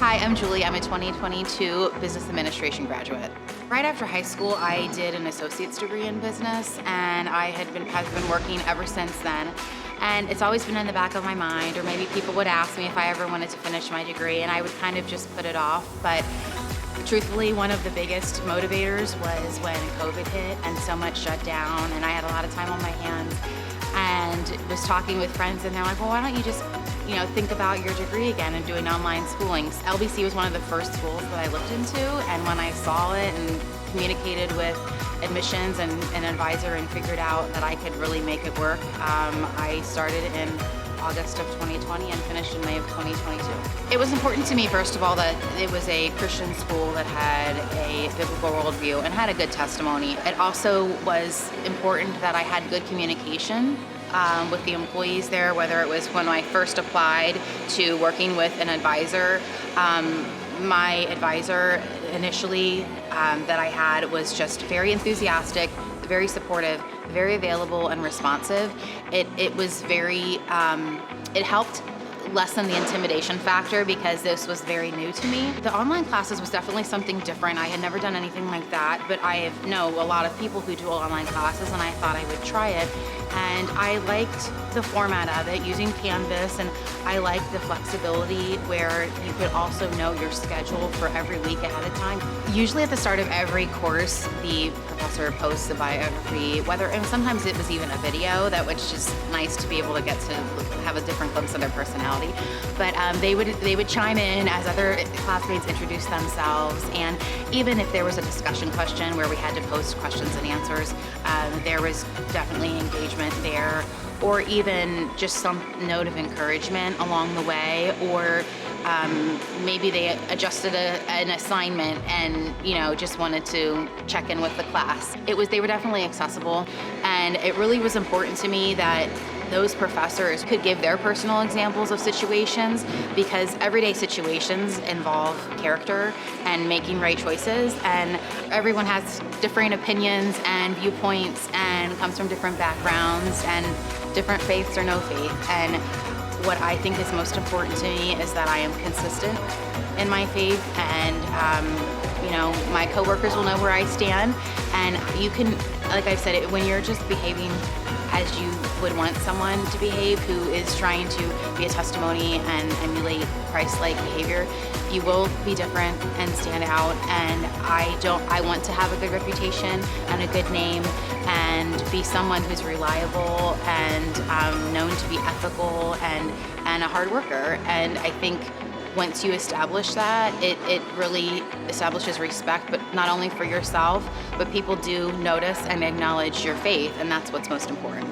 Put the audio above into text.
Hi, I'm Julie. I'm a 2022 business administration graduate. Right after high school, I did an associate's degree in business, and have been working ever since then. And it's always been in the back of my mind, or maybe people would ask me if I ever wanted to finish my degree, and I would kind of just put it off. But truthfully, one of the biggest motivators was when COVID hit and so much shut down, and I had a lot of time on my hands. And was talking with friends, and they're like, well, why don't you just think about your degree again and doing online schooling. LBC was one of the first schools that I looked into, and when I saw it and communicated with admissions and an advisor and figured out that I could really make it work, I started in August of 2020 and finished in May of 2022. It was important to me, first of all, that it was a Christian school that had a biblical worldview and had a good testimony. It also was important that I had good communication with the employees there, whether it was when I first applied to working with an advisor. My advisor initially that I had was just very enthusiastic, very supportive, very available and responsive. It was very, it helped lessen the intimidation factor because this was very new to me. The online classes was definitely something different. I had never done anything like that, but I know a lot of people who do online classes, and I thought I would try it. And I liked the format of it, using Canvas, and I liked the flexibility where you could also know your schedule for every week ahead of time. Usually at the start of every course, the professor posts a biography, and sometimes it was even a video, that was just nice to be able to get to have a different glimpse of their personality. But they would chime in as other classmates introduced themselves, and even if there was a discussion question where we had to post questions and answers, there was definitely engagement there, or even just some note of encouragement along the way, or maybe they adjusted an assignment and just wanted to check in with the class. They were definitely accessible, and it really was important to me that those professors could give their personal examples of situations, because everyday situations involve character and making right choices, and everyone has different opinions and viewpoints and comes from different backgrounds and different faiths or no faith. And what I think is most important to me is that I am consistent in my faith, and my coworkers will know where I stand. And you can, like I said, when you're just behaving as you would want someone to behave who is trying to be a testimony and emulate Christ-like behavior, you will be different and stand out. And I want to have a good reputation and a good name and be someone who's reliable and known to be ethical and a hard worker. And I think once you establish that, it really establishes respect, but not only for yourself, but people do notice and acknowledge your faith, and that's what's most important.